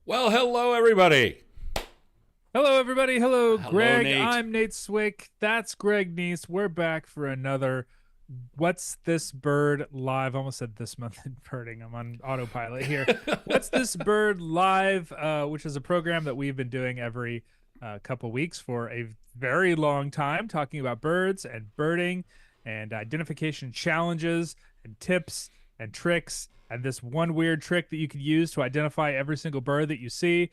Well, hello, everybody. Hello, everybody. Hello, Hello, Greg. Nate. I'm Nate Swick. That's Greg Neise. We're back for another What's This Bird Live. I almost said this month in birding. I'm on autopilot here. What's This Bird Live, which is a program that we've been doing every couple weeks for a very long time, talking about birds and birding and identification challenges and tips and tricks. And this one weird trick that you could use to identify every single bird that you see,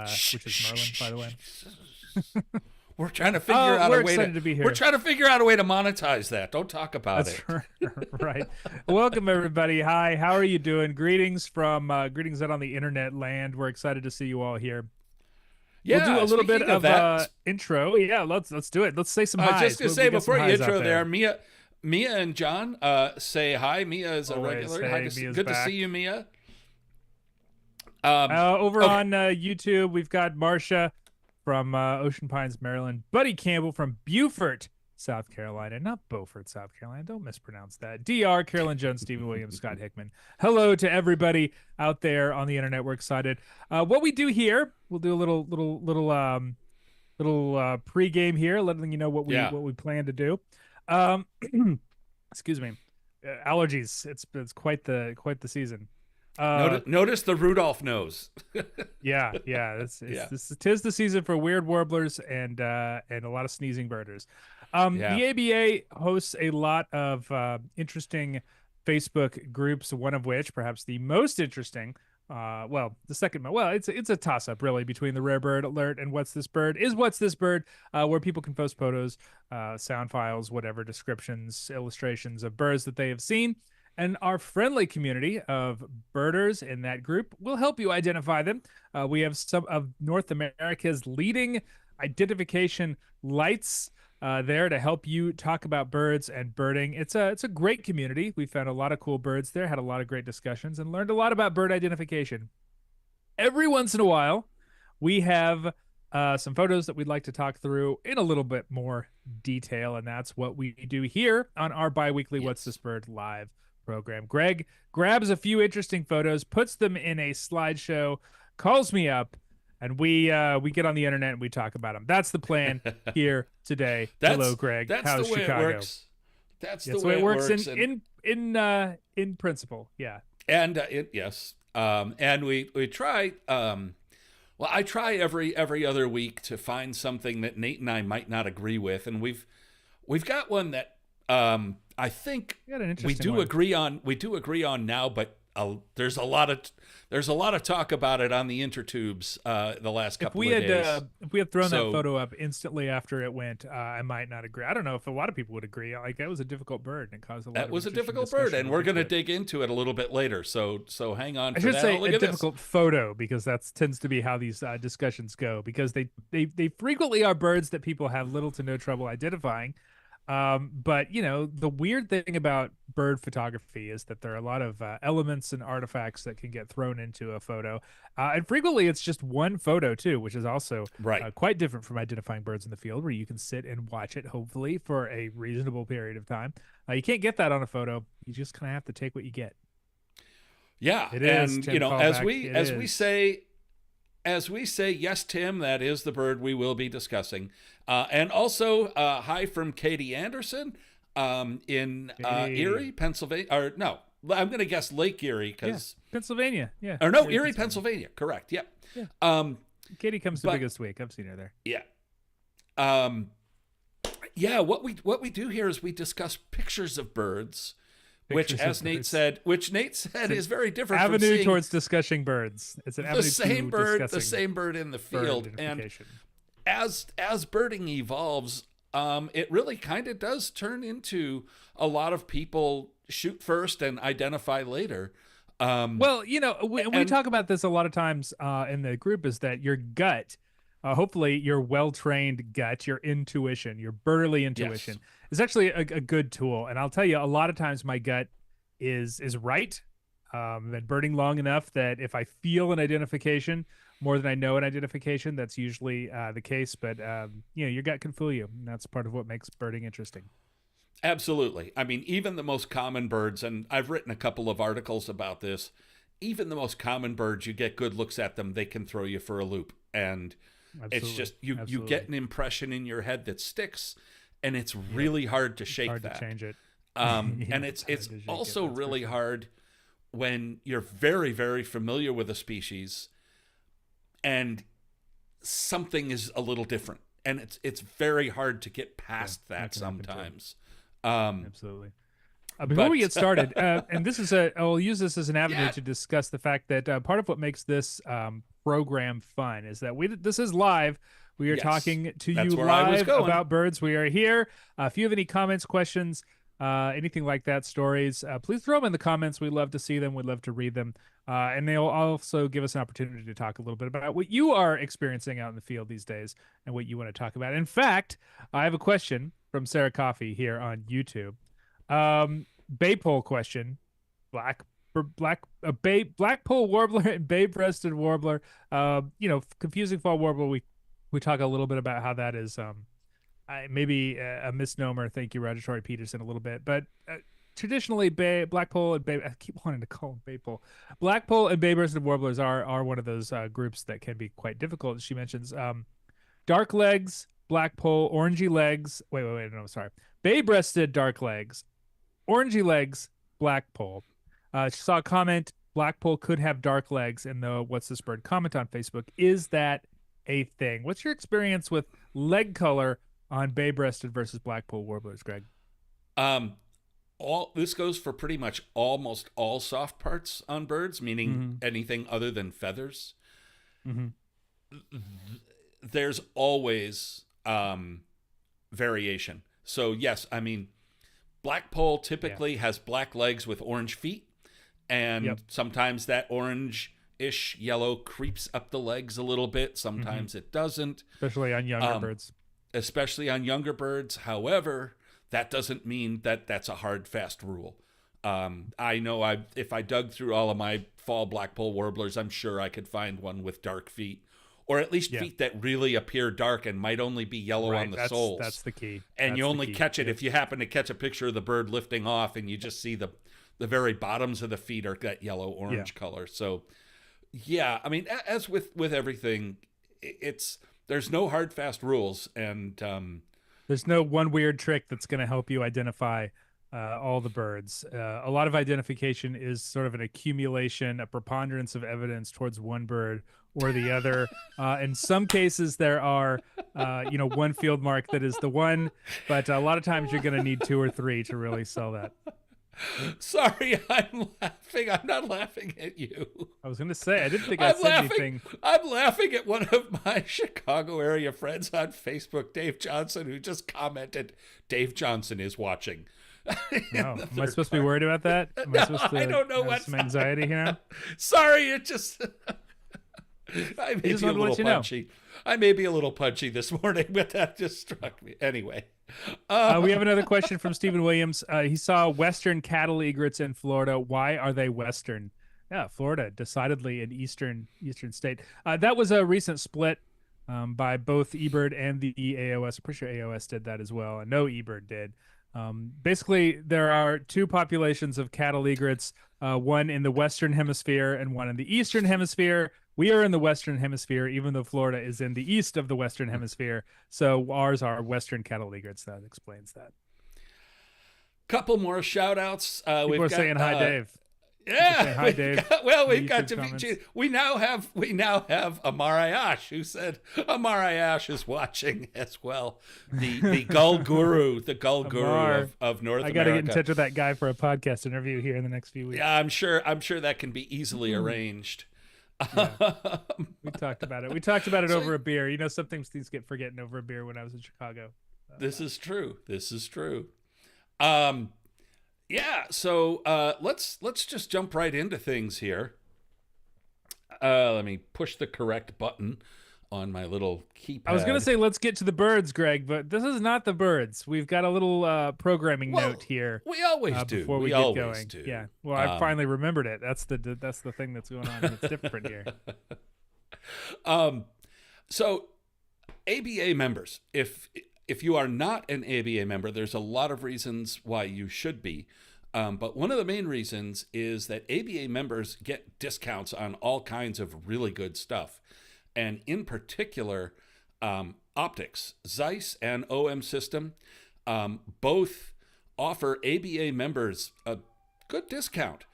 Shh, which is shh, Merlin, shh, by the way. shh. We're trying to figure out a We're way to. excited to be We're here. trying to figure out a way to monetize that. Don't talk about That's it. right. Welcome everybody. Hi, how are you doing? Greetings out on the internet land. We're excited to see you all here. We'll do a Yeah. little bit Speaking of of that, intro. Yeah, let's do it. Let's say some I was just highs. gonna We'll say get some before you highs out intro there, there. Mia and John, say hi. Mia is a Always. regular. Hey, Mia's Good to see back. you, Mia. Um. Over Okay. on YouTube, we've got Marcia from Ocean Pines, Maryland. Buddy Campbell from Beaufort, South Carolina. Not Beaufort, South Carolina. Don't mispronounce that. DR, Carolyn Jones, Stephen Williams, Scott Hickman. Hello to everybody out there on the internet. We're excited. What we do here, we'll do a little pregame here, letting you know what we Yeah. what we plan to do. Um, excuse me. Allergies. It's quite the season. Uh, Notice the Rudolph nose. yeah. Yeah. Tis the season for weird warblers and a lot of sneezing birders. Yeah. The ABA hosts a lot of interesting Facebook groups. One of which, perhaps the most interesting, the second, it's a toss up really between the Rare Bird Alert and What's This Bird is What's This Bird, where people can post photos, sound files, whatever descriptions, illustrations of birds that they have seen. And our friendly community of birders in that group will help you identify them. We have some of North America's leading identification lights there to help you talk about birds and birding. It's a great community. We found a lot of cool birds there, had a lot of great discussions, and learned a lot about bird identification. Every once in a while, we have some photos that we'd like to talk through in a little bit more detail, and that's what we do here on our biweekly What's This Yes. Bird live program. Greg grabs a few interesting photos, puts them in a slideshow, calls me up, and we get on the internet and we talk about them. That's the plan here today. Hello, That's Greg. that's the How's way it Chicago? works. That's the That's the way way it it works works. in principle. Yeah. And yes, and we try. Well, I try every other week to find something that Nate and I might not agree with, and we've got one that I think You got an we interesting do one. agree on. We do agree on now, but there's a lot of talk about it on the intertubes the last If couple we of had days. if we had thrown that So photo up instantly after it went, I might not agree. I don't know if a lot of people would agree. Like that was a difficult bird and it caused a lot that of was a interesting difficult bird, discussion and to we're look going to into it. dig into it a little bit later. So hang on I for should that. say Oh, look a at this. difficult photo because that tends to be how these discussions go. Because they frequently are birds that people have little to no trouble identifying. But the weird thing about bird photography is that there are a lot of elements and artifacts that can get thrown into a photo, and frequently it's just one photo too, which is also Right. quite different from identifying birds in the field, where you can sit and watch it hopefully for a reasonable period of time. You can't get that on a photo. You just kind of have to take what you get. Yeah, It is and Tim as Callback. we It as we is. say yes, Tim, that is the bird we will be discussing. And also, hi from Katie Anderson in Hey. Erie, Pennsylvania. Or no, I'm going to guess Lake Erie Yeah, because, Pennsylvania. Yeah, or no, Erie, Erie, Pennsylvania. Correct. Yep. Yeah, Um, Katie comes to but Biggest Week. I've seen her there. yeah. Um, yeah. What we do here is we discuss pictures of birds, Pictures of which Nate said an is very different from avenue seeing towards discussing birds. It's an the avenue same to bird, the discussing same bird in the bird field, and identification. as birding evolves, it really kind of does turn into a lot of people shoot first and identify later. Well, we And talk about this a lot of times in the group is that your gut, hopefully your well-trained gut, your intuition, your birdly yes, intuition is actually a good tool. And I'll tell you, a lot of times my gut is right. Been birding long enough that if I feel an identification more than I know an identification, that's usually the case. But your gut can fool you, and that's part of what makes birding interesting. absolutely. I mean, even the most common birds, and I've written a couple of articles about this. even the most common birds, you get good looks at them, they can throw you for a loop. And it's just, you get an impression in your head that sticks, and it's really hard to shake hard that. to change it. And it's also really hard when you're very, very familiar with a species and something is a little different. And it's very hard to get past that sometimes. Absolutely. Before we get started, and this is I'll use this as an avenue to discuss the fact that part of what makes this program fun is that this is live. We are talking to you live about birds. We are here. If you have any comments, questions, anything like that, stories, please throw them in the comments. We love to see them. We'd love to read them. And they'll also give us an opportunity to talk a little bit about what you are experiencing out in the field these days and what you want to talk about. In fact, I have a question from Sarah Coffey here on YouTube. Baypole question: blackpoll warbler and bay-breasted warbler. Confusing fall warbler. We talk a little bit about how that is maybe a misnomer. Thank you, Roger Torrey Peterson, a little bit, but traditionally blackpoll and I keep wanting to call them baypole. Blackpoll and bay-breasted warblers are one of those groups that can be quite difficult. She mentions dark legs, blackpoll, orangey legs. Wait, no, sorry. Bay-breasted dark legs, orangey legs, blackpoll. She saw a comment, blackpoll could have dark legs in the What's This Bird comment on Facebook. Is that a thing? What's your experience with leg color on bay-breasted versus blackpoll warblers, Greg? This goes for pretty much almost all soft parts on birds, meaning anything other than feathers. There's always variation. So yes, I mean, blackpoll typically has black legs with orange feet, and sometimes that orange-ish yellow creeps up the legs a little bit. Sometimes it doesn't. Especially on younger birds. Especially on younger birds. However, that doesn't mean that that's a hard, fast rule. I know if I dug through all of my fall blackpoll warblers, I'm sure I could find one with dark feet, or at least feet that really appear dark and might only be yellow on the soles. That's the key. And you only catch it if you happen to catch a picture of the bird lifting off and you just see the very bottoms of the feet are that yellow-orange color. So, yeah, I mean, as with everything, there's no hard, fast rules, and there's no one weird trick that's going to help you identify all the birds. A lot of identification is sort of an accumulation, a preponderance of evidence towards one bird or the other. In some cases, there are, one field mark that is the one, but a lot of times you're going to need two or three to really sell that. Sorry, I'm laughing. I'm not laughing at you. I was going to say, I didn't think I said anything. I'm laughing at one of my Chicago area friends on Facebook, Dave Johnson, who just commented, Dave Johnson is watching. No. Am I supposed to be worried about that? I don't know what. Some anxiety here. Sorry, it just. I may be a little punchy. I may be a little punchy this morning, but that just struck me. Anyway. We have another question from Stephen Williams. He saw western cattle egrets in Florida. Why are they western? Yeah, Florida, decidedly an eastern state. That was a recent split by both eBird and the AOS. I'm pretty sure AOS did that as well. And no, eBird did. Basically, there are two populations of cattle egrets, one in the Western Hemisphere and one in the Eastern Hemisphere. We are in the Western Hemisphere, even though Florida is in the east of the Western Hemisphere. So ours are Western cattle egrets. That explains that. Couple more shout outs. People are saying hi, Dave. Yeah. Hi, Dave. We've got to be. We now have Amarayash, who said Amarayash is watching as well. The gull guru, of North America. I got to get in touch with that guy for a podcast interview here in the next few weeks. Yeah, I'm sure that can be easily arranged. Yeah. We talked about it. We talked about it over a beer. You know, some things get forgotten over a beer when I was in Chicago. This is true. Yeah, so let's just jump right into things here. Let me push the correct button on my little keypad. I was going to say let's get to the birds, Greg, but this is not the birds. We've got a little programming note here. We always do. Before we get going. Do. Yeah. Well, I finally remembered it. That's the thing that's going on. It's different here. So ABA members, if you are not an ABA member, there's a lot of reasons why you should be. But one of the main reasons is that ABA members get discounts on all kinds of really good stuff. And in particular, optics. Zeiss and OM System both offer ABA members a good discount.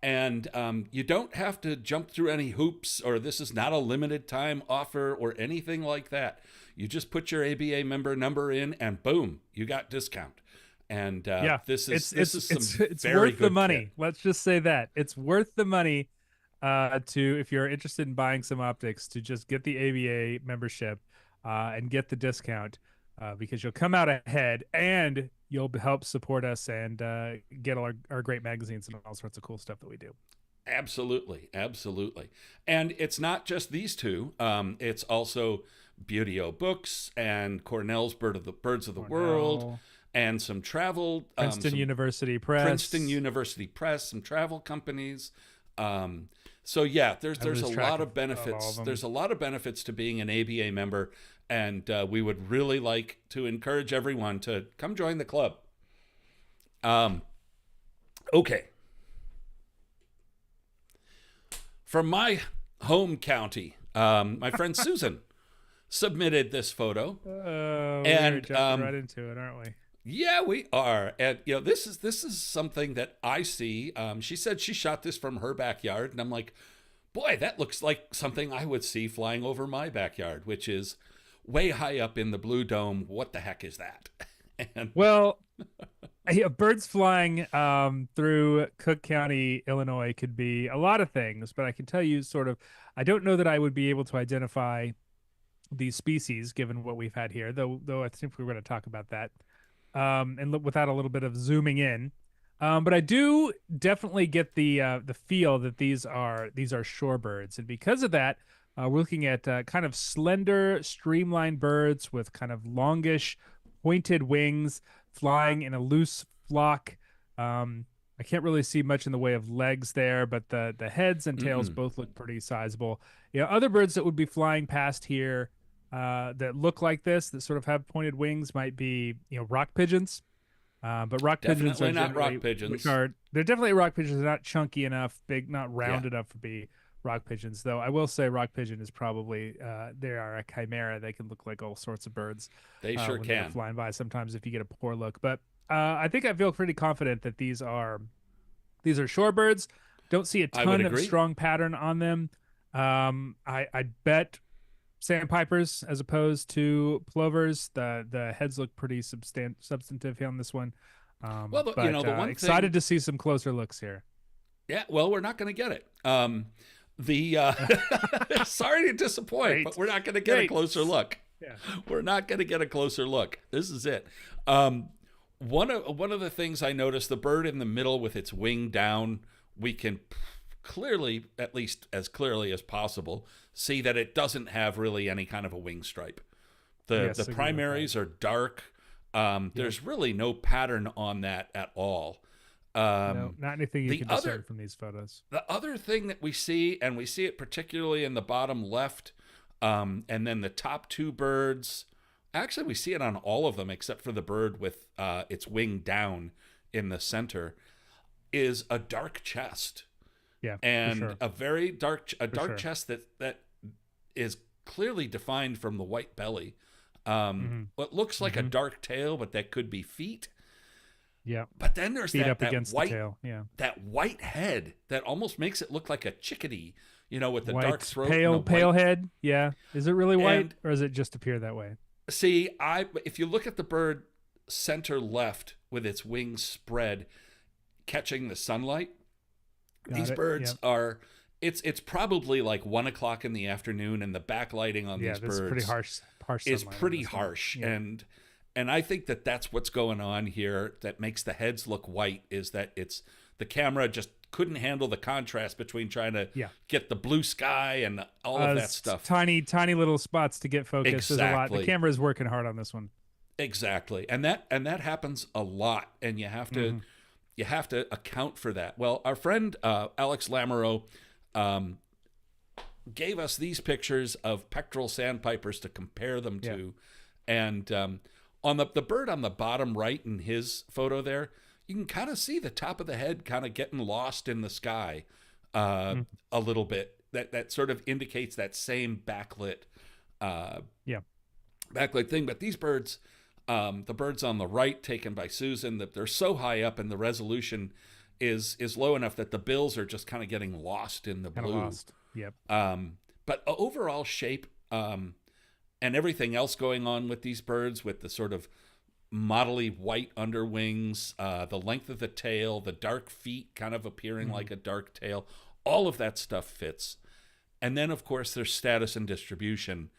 And you don't have to jump through any hoops, or this is not a limited time offer or anything like that. You just put your ABA member number in and boom, you got discount. And this is it's very worth the good money. kit. Let's just say that it's worth the money to, if you're interested in buying some optics, to just get the ABA membership and get the discount because you'll come out ahead and you'll help support us and get all our great magazines and all sorts of cool stuff that we do. Absolutely, absolutely. And it's not just these two. It's also Beauty-O Books and Cornell's Birds of the World, and some travel. Princeton University Press, some travel companies. So yeah, there's a lot of benefits. There's a lot of benefits to being an ABA member, and we would really like to encourage everyone to come join the club. Okay. From my home county, my friend Susan submitted this photo. And we're jumping right into it, aren't we? Yeah, we are. And this is something that I see. She said she shot this from her backyard, and I'm like, boy, that looks like something I would see flying over my backyard, which is way high up in the blue dome. What the heck is that? And well, birds flying through Cook County, Illinois could be a lot of things, but I can tell you I don't know that I would be able to identify these species given what we've had here, though I think we're going to talk about that. And look without a little bit of zooming in. But I do definitely get the feel that these are shorebirds. And because of that, we're looking at kind of slender, streamlined birds with kind of longish, pointed wings flying in a loose flock. I can't really see much in the way of legs there, but the heads and tails both look pretty sizable. Other birds that would be flying past here that look like this, that sort of have pointed wings, might be rock pigeons. But rock pigeons are not rock pigeons. They're definitely rock pigeons. They're not chunky enough, big, not round enough to be rock pigeons. Though I will say, rock pigeon is probably they are a chimera. They can look like all sorts of birds. They sure when can. they're flying by. Sometimes if you get a poor look, but I think I feel pretty confident that these are shorebirds. Don't see a ton of strong pattern on them. I bet sandpipers as opposed to plovers. The heads look pretty substantive here on this one. Well, the one excited to see some closer looks here. Yeah, well, we're not going to get it. Sorry to disappoint, but we're not going to get a closer look. Yeah. We're not going to get a closer look. This is it. One of the things I noticed, the bird in the middle with its wing down, we can clearly, at least as clearly as possible, see that it doesn't have really any kind of a wing stripe. The primaries are dark. There's really no pattern on that at all. No, not anything you can discern from these photos. The other thing that we see, and we see it particularly in the bottom left, and then the top two birds, actually we see it on all of them except for the bird with its wing down in the center, is a dark chest. Yeah, and a very dark chest that is clearly defined from the white belly. What looks like a dark tail, but that could be feet. Yeah. But then there's that white tail. Yeah. That white head that almost makes it look like a chickadee, with the white, dark throat. Pale head. Yeah. Is it really white or does it just appear that way? See, if you look at the bird center left with its wings spread, catching the sunlight, these birds are, it's probably like 1 o'clock in the afternoon, and the backlighting on these birds pretty harsh. Is pretty harsh. Yeah. And I think that's what's going on here that makes the heads look white, is that the camera just couldn't handle the contrast between trying to get the blue sky and all of that stuff. Tiny little spots to get focus. Exactly. There's a lot. The camera is working hard on this one. Exactly. And that happens a lot, and you have to account for that. Well, our friend Alex Lamoureux gave us these pictures of pectoral sandpipers to compare them to, and on the bird on the bottom right in his photo there, you can kind of see the top of the head kind of getting lost in the sky uh, Mm. a little bit. That sort of indicates that same uh, Yeah. backlit thing. But these birds, the birds on the right, taken by Susan, that they're so high up, and the resolution is low enough that the bills are just kind of getting lost in the Kind of blue. lost. Yep. But overall shape, and everything else going on with these birds, with the sort of mottly white underwings, the length of the tail, the dark feet kind of appearing like a dark tail, all of that stuff fits. And then, of course, there's status and distribution.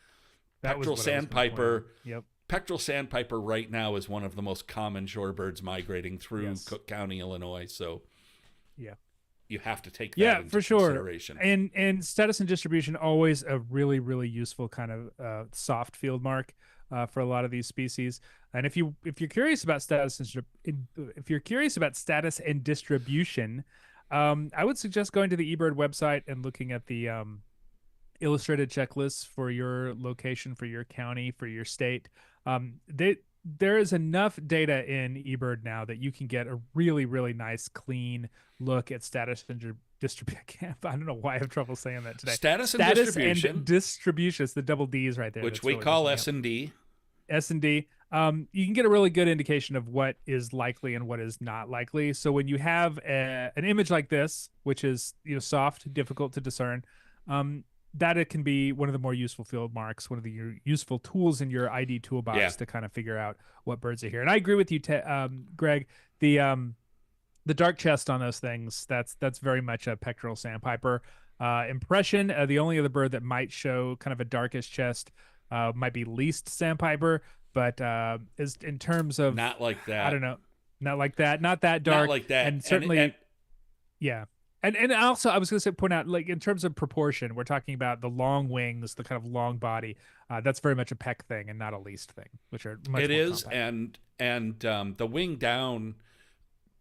That was Pectoral what I was gonna point sandpiper. out. Yep. Pectoral sandpiper right now is one of the most common shorebirds migrating through Yes. Cook County, Illinois. So Yeah. you have to take that Yeah, into for sure. consideration. And status and distribution, always a really, really useful kind of soft field mark for a lot of these species. And if you're curious about if you're curious about status and distribution, I would suggest going to the eBird website and looking at the illustrated checklists for your location, for your county, for your state. There is enough data in eBird now that you can get a really, really nice, clean look at status and distribution. I don't know why I have trouble saying that today. Status and distribution, and distribution. It's the double D's right there. which That's we really call messing me up. S&D. S&D. You can get a really good indication of what is likely and what is not likely. So when you have an image like this, which is soft, difficult to discern, that it can be one of the more useful field marks, one of the useful tools in your ID toolbox to kind of figure out what birds are here. And I agree with you, Greg. The dark chest on those things, that's very much a pectoral sandpiper impression. The only other bird that might show kind of a darkish chest might be least sandpiper, but is in terms of Not like that. I don't know, not like that, not that dark, Not like that. and certainly and yeah. And also I was going to point out, like, in terms of proportion, we're talking about the long wings, the kind of long body. That's very much a peck thing and not a least thing, which are much it more is, compact. and the wing down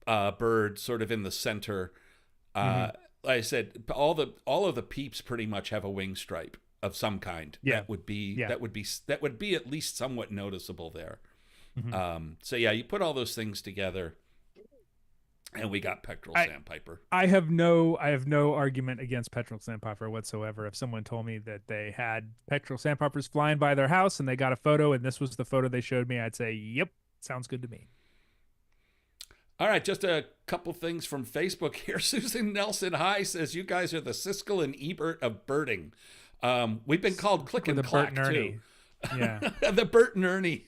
bird sort of in the center. Like I said, all of the peeps pretty much have a wing stripe of some kind. Yeah. That would be Yeah. that would be at least somewhat noticeable there. Mhm. So yeah, you put all those things together, and we got pectoral sandpiper. I have no argument against pectoral sandpiper whatsoever. If someone told me that they had pectoral sandpipers flying by their house and they got a photo and this was the photo they showed me, I'd say, yep, sounds good to me. All right, just a couple things from Facebook here. Susan Nelson High says, you guys are the Siskel and Ebert of birding. We've been called Click Or and the Clack, Bert and too. Ernie. Yeah. The Bert and Ernie.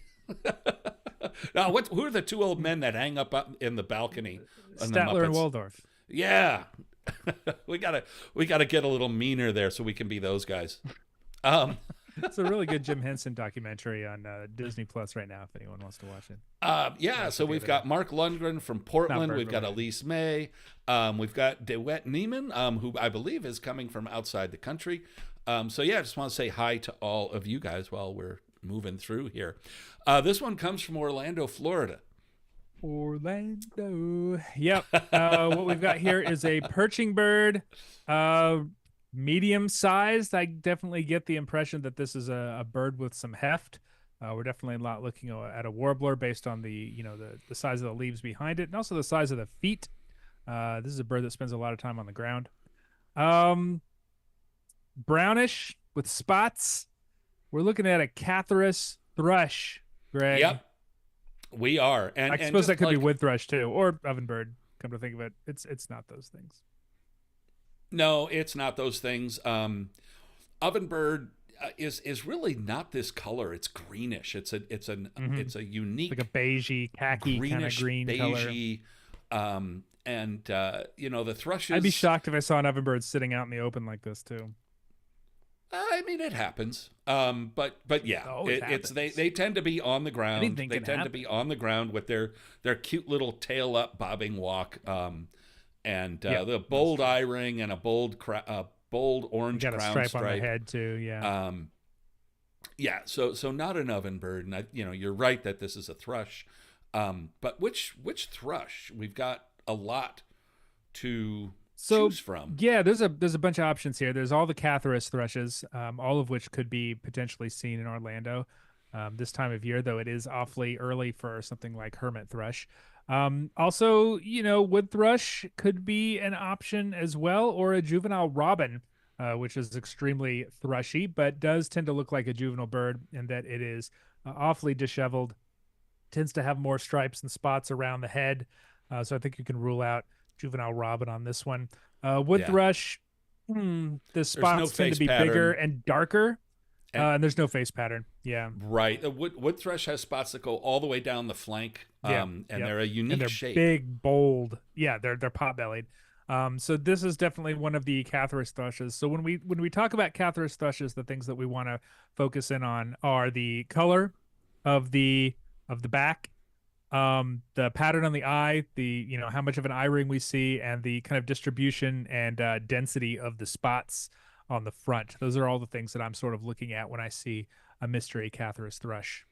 Now, who are the two old men that hang up in the balcony? on the Statler and Muppets? Waldorf. Yeah. we gotta get a little meaner there so we can be those guys. It's a really good Jim Henson documentary on Disney Plus right now if anyone wants to watch it. Yeah, so we've got Mark Lundgren from Portland. bird We've got related. Elise May. We've got DeWitt Neiman, who I believe is coming from outside the country. So yeah, I just want to say hi to all of you guys while we're moving through here. This one comes from Orlando, Florida. Orlando. Yep. What we've got here is a perching bird, medium sized. I definitely get the impression that this is a bird with some heft. We're definitely not looking at a warbler based on the size of the leaves behind it and also the size of the feet. This is a bird that spends a lot of time on the ground. Brownish with spots. We're looking at a Catharus thrush, Greg. Yep, we are. And I and suppose just that could be like- wood thrush too, or ovenbird. Come to think of it, it's not those things. No, it's not those things. Ovenbird is really not this color. It's greenish. It's a unique, Like a beigey, khaki kind of greenish, green color. beigey. The thrushes. I'd be shocked if I saw an ovenbird sitting out in the open like this too. I mean, it happens. But yeah, Oh, it it's happens. they tend to be on the ground. Anything They can tend to happen. be on the ground with their cute little tail up bobbing walk. The bold eye ring and a bold orange Got a crown stripe on the head too. Yeah. So not an ovenbird, and you're right that this is a thrush. But which thrush? We've got a lot to choose from. Yeah, there's a bunch of options here. There's all the Catharus thrushes, all of which could be potentially seen in Orlando this time of year, though it is awfully early for something like hermit thrush. Also, wood thrush could be an option as well, or a juvenile robin, which is extremely thrushy, but does tend to look like a juvenile bird in that it is awfully disheveled, tends to have more stripes and spots around the head. So I think you can rule out juvenile robin on this one. Wood Yeah. thrush, the There's no spots tend to face be bigger pattern. and darker, And and there's no face pattern. Yeah, right, the wood thrush has spots that go all the way down the flank, yeah, and yep. they're a And unique they're shape. big, bold. Yeah, they're pot bellied. So this is definitely one of the Catharus thrushes. So when we talk about Catharus thrushes, the things that we want to focus in on are the color of the back, the pattern on the eye, the how much of an eye ring we see, and the kind of distribution and density of the spots on the front. Those are all the things that I'm sort of looking at when I see a mystery Catharus thrush.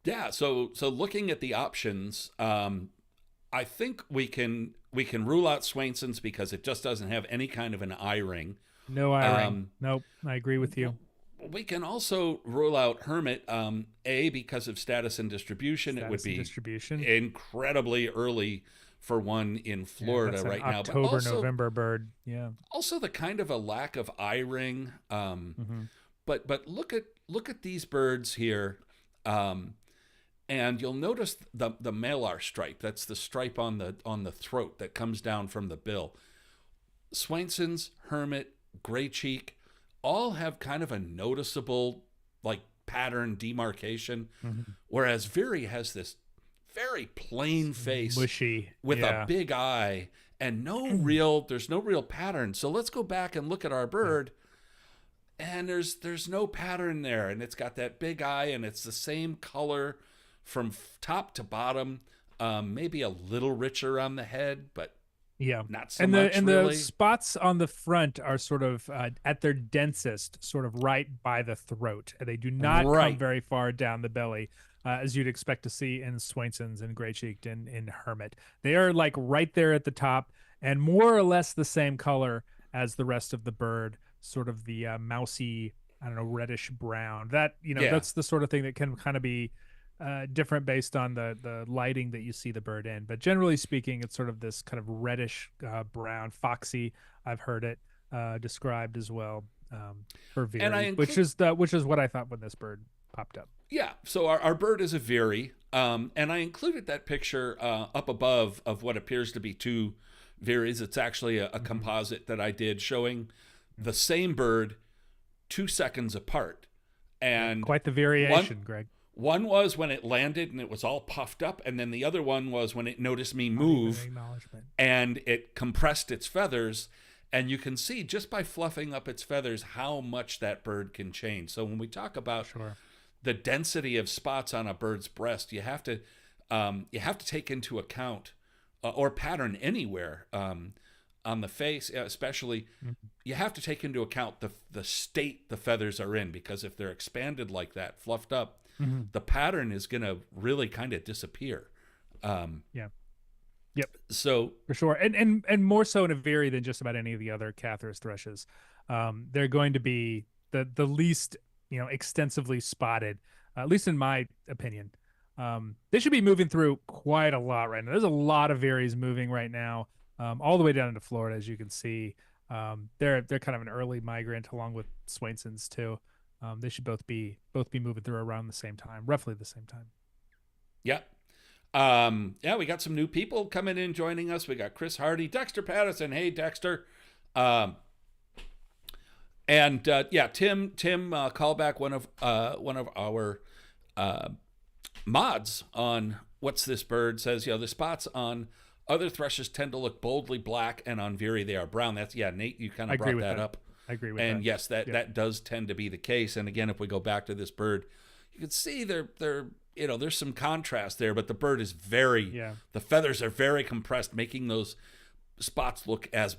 Yeah, so looking at the options, I think we can rule out Swainson's because it just doesn't have any kind of an eye ring. No eye ring. Um, Nope, I agree with you. we can also rule out Hermit, A, because of status and distribution. It would Status and be distribution. incredibly early for one in Yeah, Florida that's an right now, but October, November bird. Yeah. also the kind of a lack of eye ring. Hmm. But look at these birds here, um, and you'll notice the malar stripe. That's the stripe on the throat that comes down from the bill. Swainson's, Hermit, Gray Cheek, all have kind of a noticeable like pattern demarcation, Hmm. whereas Veery has this very plain face Mushy. with a Yeah. big eye and there's no real pattern. So let's go back and look at our Yeah. bird, and there's no pattern there, and it's got that big eye, and it's the same color from top to bottom. Maybe a little richer on the head, but Yeah. not so And the much and the really. spots on the front are sort of at their densest, sort of right by the throat. They do not come Right. very far down the belly, as you'd expect to see in Swainson's and Gray Cheeked and in Hermit. They are like right there at the top and more or less the same color as the rest of the bird, sort of the mousy, I don't know, reddish brown. That, Yeah. that's the sort of thing that can kind of be different based on the lighting that you see the bird in. But generally speaking, it's sort of this kind of reddish brown, foxy. I've heard it described as well, for And I Veery, include which is what I thought when this bird popped up. Yeah, so our bird is a Veery, and I included that picture up above of what appears to be two Veeries. It's actually a Mhm. composite that I did showing the same bird 2 seconds apart. Yeah, And quite the one variation, Greg. one was when it landed and it was all puffed up, and then the other one was when it noticed me Not even an move acknowledgement. and it compressed its feathers. And you can see just by fluffing up its feathers how much that bird can change. So when we talk about Sure. the density of spots on a bird's breast, you have to take into account or pattern anywhere, on the face, especially. Mhm. You have to take into account the state the feathers are in, because if they're expanded like that, fluffed up, Mhm. the pattern is going to really kind of disappear. Yeah. Yep. So For sure, and more so in a Veery than just about any of the other Catharus thrushes. They're going to be the least extensively spotted, at least in my opinion. They should be moving through quite a lot right now. There's a lot of Veeries moving right now, all the way down into Florida, as you can see. They're kind of an early migrant along with Swainson's too. They should both be moving through around the same time, roughly the same time. yeah. Yeah, we got some new people coming in joining us. We got Chris Hardy, Dexter Patterson. Hey, Dexter. Um, and yeah, Tim Callback, one of our mods on What's This Bird, says, the spots on other thrushes tend to look boldly black, and on Veery they are brown. That's, yeah, Nate, you kind I of agree brought with that that. up. I agree with And that. yes, that Yep. that does tend to be the case. And again, if we go back to this bird, you can see there's some contrast there, but the bird is Yeah. the feathers are very compressed, making those spots look as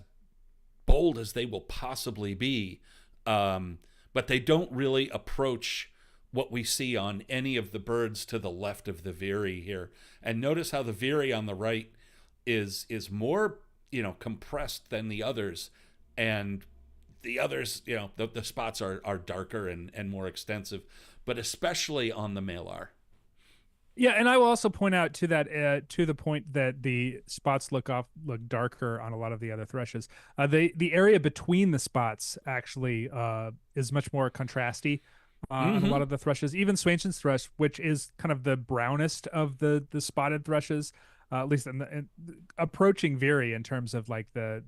bold as they will possibly be. But they don't really approach what we see on any of the birds to the left of the Veery here. And notice how the Veery on the right is more compressed than the others, and the others, the spots are darker and more extensive, but especially on the malar. Yeah, and I will also point out to that to the point that the spots look darker on a lot of the other thrushes. The area between the spots actually is much more contrasty on a Mm-hmm. lot of the thrushes. Even Swainson's thrush, which is kind of the brownest of the spotted thrushes, at least approaching Veery in terms of like the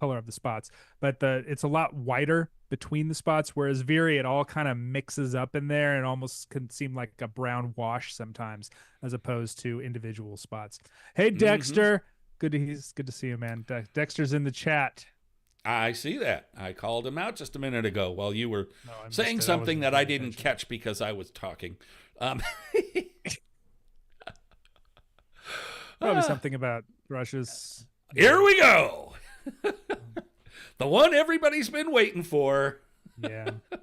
color of the spots, but it's a lot whiter between the spots, whereas Veery it all kind of mixes up in there and almost can seem like a brown wash sometimes, as opposed to individual spots. Hey Mm-hmm. Dexter, good to see you, man. Dexter's in the chat. I see that. I called him out just a minute ago while you were No, I missed saying it. I something wasn't that I paying didn't attention. catch because I was talking. Um, Probably uh, something about Russia's. here Yeah, we go. The one everybody's been waiting for. yeah. This,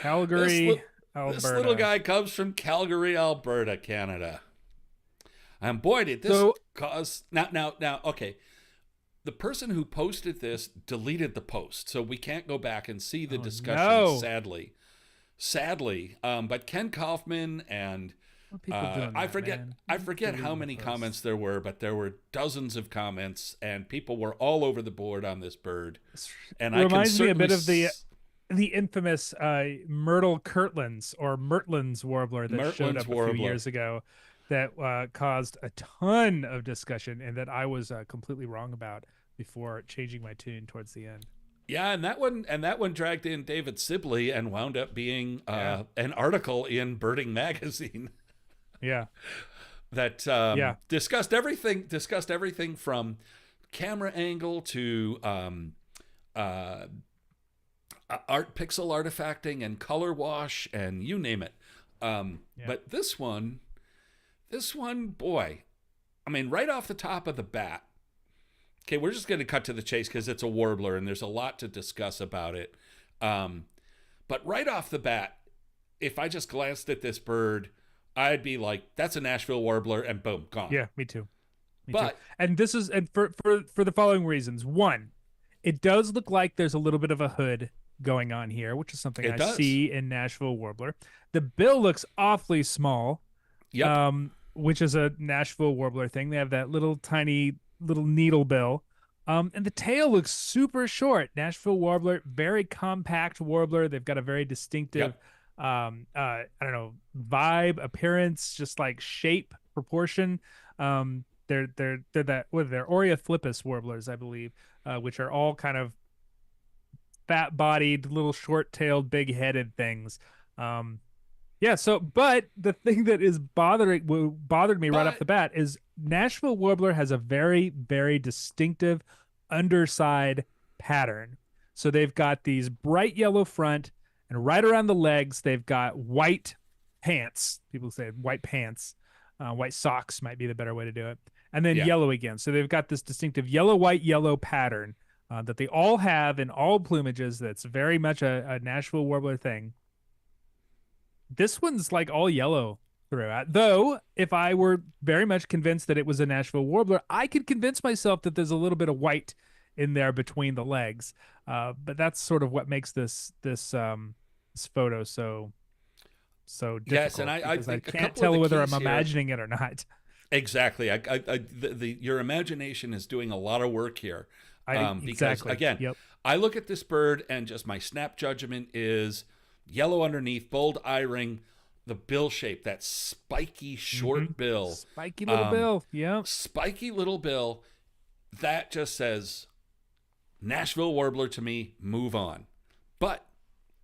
Calgary, li- this little Alberta. guy comes from Calgary, Alberta, Canada. And boy, did this So, cause. Now, okay. The person who posted this deleted the post, so we can't go back and see the oh discussion, no, sadly. But Ken Kaufman and what are people doing I that, forget man? I forget how Deleting the many posts. comments there were, but there were dozens of comments, and people were all over the board on this bird. This And I can reminds me a certainly bit of the infamous Myrtle Kirtland's or Mertlin's warbler that showed Mertlin's up a few warbler. years ago that caused a ton of discussion and that I was completely wrong about before changing my tune towards the end. Yeah, and that one dragged in David Sibley and wound up being Yeah. an article in Birding Magazine Yeah. that Yeah. discussed everything from camera angle to uh, art pixel artifacting and color wash and you name it. Yeah. But this one, boy, I mean, right off the top of the bat. Okay, we're just going to cut to the chase because it's a warbler and there's a lot to discuss about it. Um, but right off the bat, if I just glanced at this bird, I'd be like, "That's a Nashville warbler," and boom, gone. Yeah, me too. Me too. But And this is and for the following reasons. One, it does look like there's a little bit of a hood going on here, which is something it I does. see in Nashville warbler. The bill looks awfully small, Yep. which is a Nashville warbler thing. They have that little tiny little needle bill. And the tail looks super short. Nashville warbler, very compact warbler. They've got a very distinctive, Yep. I don't know, vibe, appearance, just like shape, proportion. They're that what they're Oreothlipus warblers, I believe, which are all kind of fat-bodied, little short-tailed, big-headed things. Um, yeah. So, but the thing that is bothered me right off But the bat is Nashville warbler has a very, very distinctive underside pattern. So they've got these bright yellow front, and right around the legs they've got white pants. People say white pants, white socks might be the better way to do it, and then yeah. yellow again. So they've got this distinctive yellow, white, yellow pattern that they all have in all plumages. That's very much a Nashville warbler thing. This one's like all yellow throughout. Though, if I were very much convinced that it was a Nashville warbler, I could convince myself that there's a little bit of white in there between the legs. But that's sort of what makes this photo so Yes, and difficult I because I think a can't couple of tell the whether keys I'm here. imagining it or not. Exactly. Your imagination is doing a lot of work here. I Because exactly. again, Yep. I look at this bird and just my snap judgment is yellow underneath, bold eye ring, the bill shape, that spiky Mm-hmm. short bill, Spiky little um, bill. Yep. spiky little bill. That just says Nashville warbler to me. Move on. But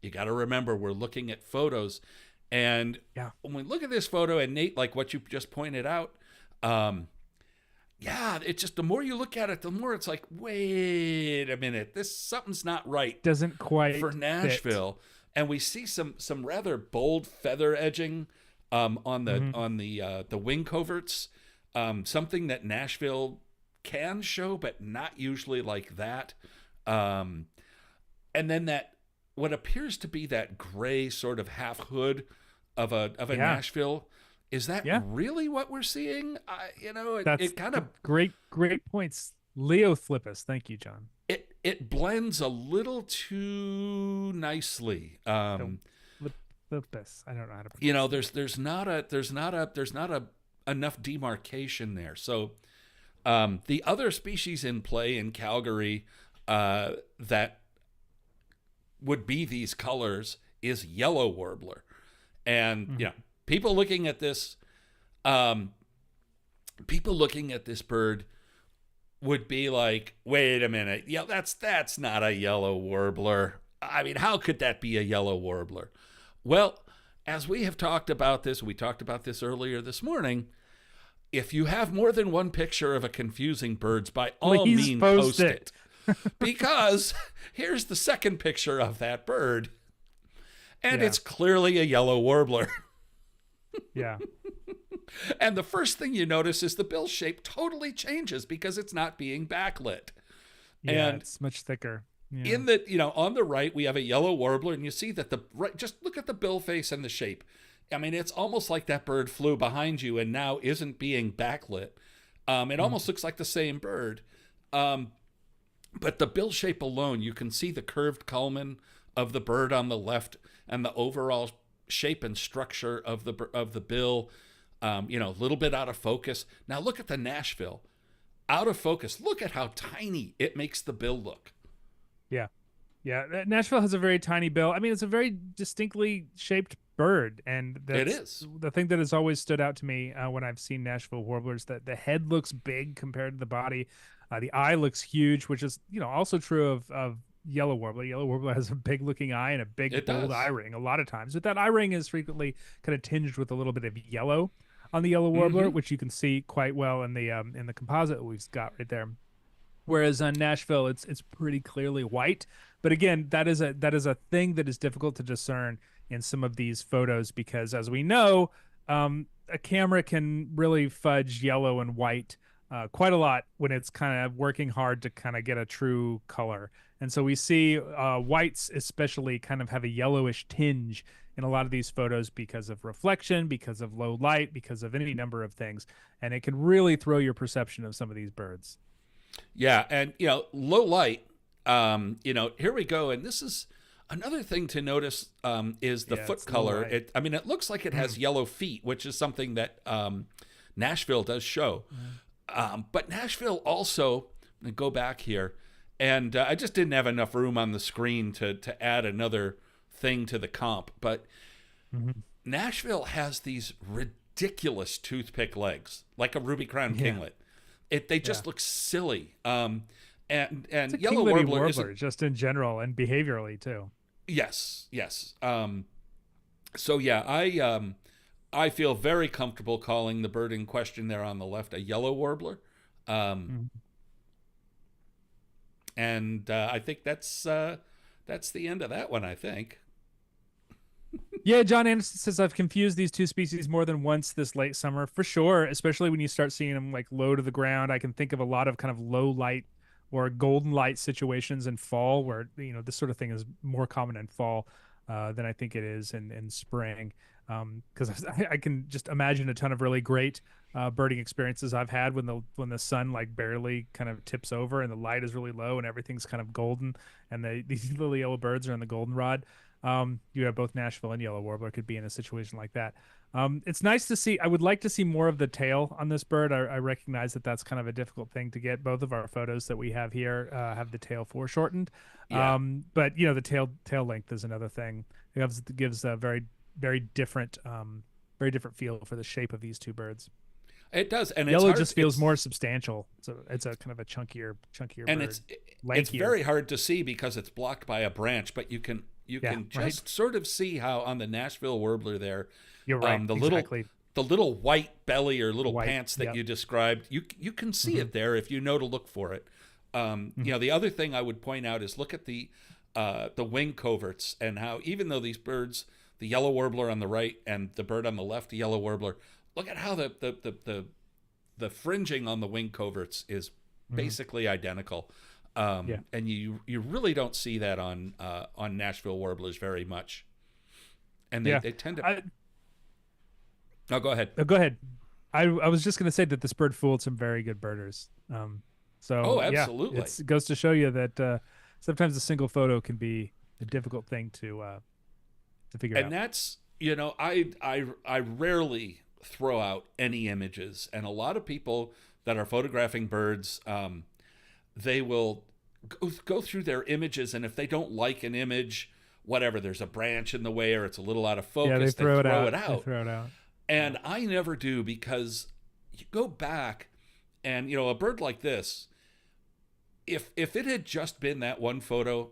you got to remember, we're looking at photos, and Yeah. when we look at this photo, and Nate, like what you just pointed out, um, yeah, it's just the more you look at it, the more it's like, wait a minute, this something's not right Doesn't for quite fit. Nashville. And we see some rather bold feather edging on the Mm-hmm. on the wing coverts, something that Nashville can show, but not usually like that. Um, and then that what appears to be that gray sort of half hood of a Yeah. Nashville. Is that Yeah. really what we're seeing? It, That's it kind of great points. Leo Flippus. Thank you, John. it blends a little too nicely. The flip, Lupus. I don't know how to You know, pronounce it. there's not a enough demarcation there. So the other species in play in Calgary that would be these colors is yellow warbler. And Mhm. you know, people looking at this, um, people looking at this bird would be like, "Wait a minute, yeah, that's not a yellow warbler. I mean, how could that be a yellow warbler?" Well, as we have talked about this, we talked about this earlier this morning. If you have more than one picture of a confusing birds, by all Please means, post post it. it. Because here's the second picture of that bird, and Yeah. it's clearly a yellow warbler. Yeah. And the first thing you notice is the bill shape totally changes because it's not being backlit. Yeah. And It's much thicker. Yeah. in the, you know, on the right, we have a yellow warbler, and you see that the right, just look at the bill face and the shape. I mean, it's almost like that bird flew behind you and now isn't being backlit. It Mhm. almost looks like the same bird. But the bill shape alone, you can see the curved culmen of the bird on the left and the overall shape and structure of the bill. You know, a little bit out of focus. Now look at the Nashville, out of focus. Look at how tiny it makes the bill look. Yeah. Yeah. Nashville has a very tiny bill. I mean, it's a very distinctly shaped bird. And It that's is. the thing that has always stood out to me when I've seen Nashville warblers, that the head looks big compared to the body. The eye looks huge, which is, also true of yellow warbler. Yellow warbler has a big looking eye and a big It bold eye does. ring a lot of times. But that eye ring is frequently kind of tinged with a little bit of yellow on the yellow warbler, Mm-hmm. which you can see quite well in the composite we've got right there. Whereas on Nashville, it's pretty clearly white. But again, that is a thing that is difficult to discern in some of these photos because, as we know, a camera can really fudge yellow and white quite a lot when it's kind of working hard to kind of get a true color. And so we see whites especially kind of have a yellowish tinge in a lot of these photos because of reflection, because of low light, because of any number of things, and it can really throw your perception of some of these birds. Yeah, and you know, low light. You know, here we go, and this is another thing to notice is the Yeah, foot it's low color. light. I mean, it looks like it has yellow feet, which is something that Nashville does show. But Nashville also, go back here, and I just didn't have enough room on the screen to add another thing to the comp. But Mhm. Nashville has these ridiculous toothpick legs, like a ruby crown Yeah, kinglet. They yeah. just look silly. It's a And yellow kinglety warbler warbler, isn't. just in general and behaviorally too. Yes, yes. So yeah, I feel very comfortable calling the bird in question there on the left a yellow warbler. Um, Mhm. and I think that's the end of that one. I think. Yeah, John Anderson says I've confused these two species more than once this late summer, for sure. Especially when you start seeing them like low to the ground. I can think of a lot of kind of low light or golden light situations in fall, where this sort of thing is more common in fall than I think it is in spring. Because I can just imagine a ton of really great birding experiences I've had when the sun like barely kind of tips over and the light is really low and everything's kind of golden and these little yellow birds are in the goldenrod. You have both Nashville and yellow warbler could be in a situation like that. It's nice to see. I would like to see more of the tail on this bird. I recognize that that's kind of a difficult thing to get. Both of our photos that we have here have the tail foreshortened, Yeah, but the tail length is another thing. It gives a very different feel for the shape of these two birds. it does, and it's Yellow hard. just feels more substantial. So it's a kind of a chunkier And bird, it's lankier. very hard to see because it's blocked by a branch, but you Yeah, can right. just sort of see how on the Nashville warbler there, You're right. the Exactly. little white belly or little White. pants that Yep. you described, you can see Mhm. it there if you know to look for it. Mhm. You know, the other thing I would point out is look at the wing coverts and how even though these birds, the yellow warbler on the right and the bird on the left, the yellow warbler, look at how the fringing on the wing coverts is Mhm. basically identical. Yeah. And you really don't see that on Nashville warblers very much, and Yeah. they tend to. I, Oh, go ahead. Go ahead. I was just going to say that this bird fooled some very good birders. Oh, So yeah, absolutely. it goes to show you that sometimes a single photo can be a difficult thing to figure And out. I rarely throw out any images, and a lot of people that are photographing birds, they will go through their images, and if they don't like an image, whatever, there's a branch in the way or it's a little out of Yeah, focus, they throw it They out. throw it out. Yeah. And I never do, because you go back and, a bird like this, if it had just been that one photo,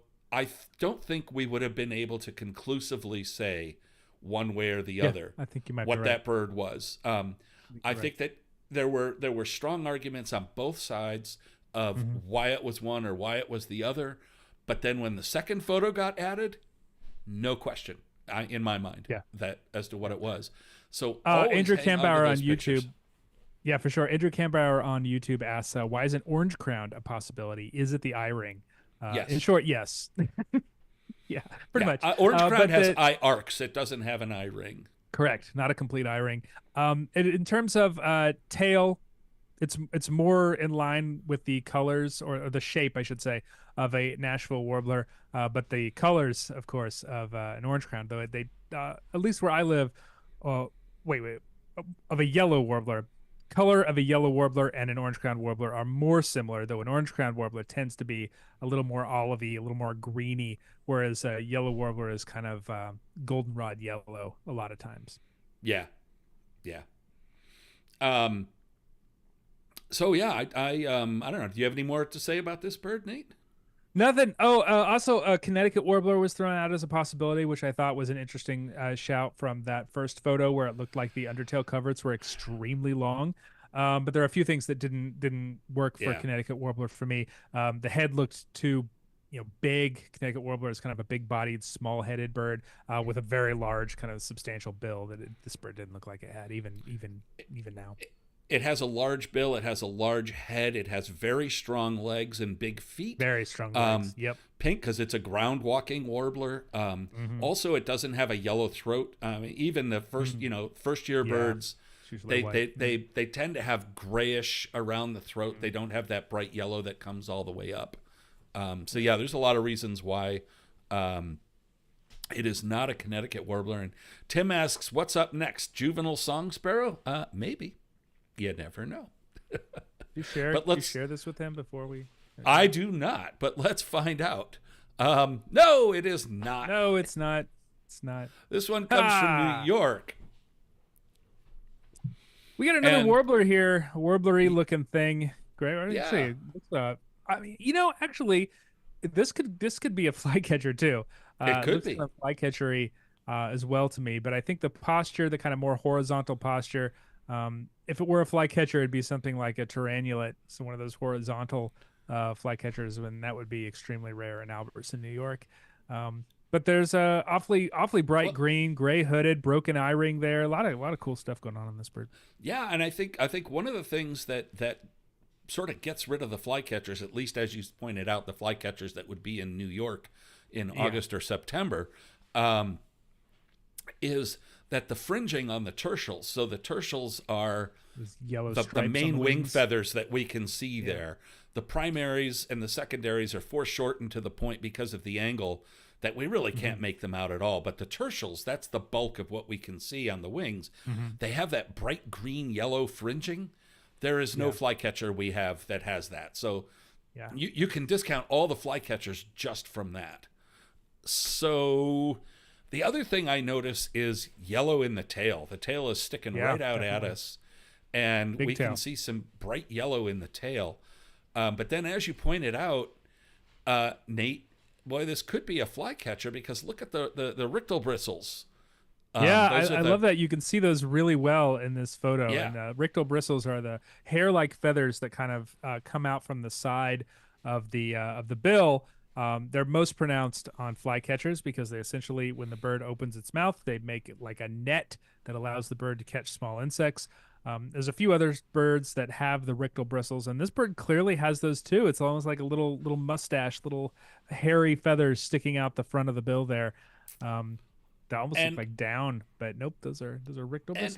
don't think we would have been able to conclusively say one way or the other I think you might what be right. that bird was. I think that there were strong arguments on both sides of why it was one or why it was the other. But then when the second photo got added, no question in my mind that as to what it was. So Andrew hang Kambauer on those pictures. YouTube. Yeah, for sure. Andrew Kambauer on YouTube asks, why is an orange crown a possibility? Is it the eye ring? Yes. In short, yes. Yeah, pretty much. Orange crown has the, eye arcs. It doesn't have an eye ring. correct. Not a complete eye ring. In terms of tail, it's more in line with the colors or the shape, I should say, of a Nashville warbler. But the colors, of course, of an orange crown, though they at least where I live, wait, of a yellow warbler. Color of a yellow warbler and an orange crowned warbler are more similar, though an orange crowned warbler tends to be a little more olivey, a little more greeny, whereas a yellow warbler is kind of goldenrod yellow a lot of times. Yeah. So yeah, I don't know. Do you have any more to say about this bird, Nate? Nothing. Oh, also, a Connecticut warbler was thrown out as a possibility, which I thought was an interesting shout from that first photo where it looked like the undertail coverts were extremely long. But there are a few things that didn't work for Connecticut warbler for me. The head looked too, big. Connecticut warbler is kind of a big-bodied, small-headed bird with a very large, kind of substantial bill that this bird didn't look like it had, even now. It has a large bill. It has a large head. It has very strong legs and big feet. Very strong legs. Yep. Pink because it's a ground walking warbler. Also, it doesn't have a yellow throat. Even the first year birds, they tend to have grayish around the throat. They don't have that bright yellow that comes all the way up. So yeah, there's a lot of reasons why it is not a Connecticut warbler. And Tim asks, "What's up next? Juvenile song sparrow? Maybe." You never know. You share this with him before we? I do not, but let's find out. No, it is not. No, it's not. It's not. This one comes from New York. We got another warbler here, a warblery looking thing. Great. What did you say? I mean, actually, this could be a flycatcher too. It could be a flycatchery as well to me, but I think the posture, the kind of more horizontal posture. If it were a flycatcher, it'd be something like a tarannulate, so one of those horizontal flycatchers, and that would be extremely rare in Albertson, New York. But there's a awfully bright green, gray hooded, broken eye ring there. A lot of cool stuff going on this bird. Yeah, and I think one of the things that sort of gets rid of the flycatchers, at least as you pointed out, the flycatchers that would be in New York in August or September, is that the fringing on the tertials. So the tertials are the main wing feathers that we can see there. The primaries and the secondaries are foreshortened to the point because of the angle that we really can't make them out at all. But the tertials, that's the bulk of what we can see on the wings. They have that bright green yellow fringing. There is no flycatcher we have that has that. So you can discount all the flycatchers just from that. So the other thing I notice is yellow in the tail. The tail is sticking right out at us, and we can see some bright yellow in the tail. But then, as you pointed out, Nate, boy, this could be a flycatcher because look at the rictal bristles. I love that you can see those really well in this photo. Yeah. And rictal bristles are the hair-like feathers that kind of come out from the side of the bill. They're most pronounced on flycatchers because they essentially, when the bird opens its mouth, they make it like a net that allows the bird to catch small insects. There's a few other birds that have the rictal bristles, and this bird clearly has those too. It's almost like a little mustache, little hairy feathers sticking out the front of the bill there. They almost look like down, but nope, those are rictal bristles.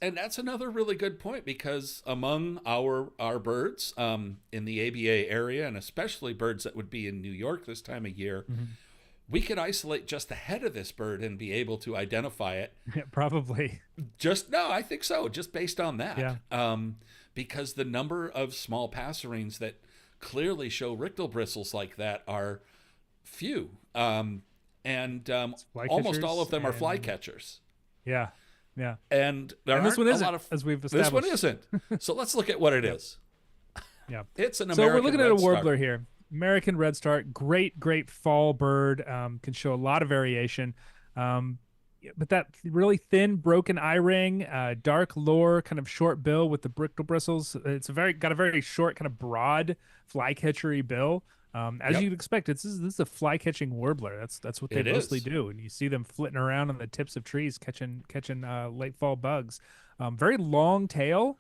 And that's another really good point because among our birds in the ABA area, and especially birds that would be in New York this time of year, we could isolate just the head of this bird and be able to identify it. Probably. No, I think so. Just based on that. Yeah. Because the number of small passerines that clearly show rictal bristles like that are few. And almost all of them are flycatchers. Yeah. Yeah. And this one isn't, as we've established. This one isn't. So let's look at what it is. Yeah. It's an So American we're looking at a warbler Redstart. here. American redstart, great fall bird, can show a lot of variation. But that really thin, broken eye ring, dark lore, kind of short bill with the rictal bristles. It's got a very short, kind of broad, flycatchery bill. As you'd expect, this is a fly-catching warbler. That's what they mostly do, and you see them flitting around on the tips of trees, catching late fall bugs. Very long tail,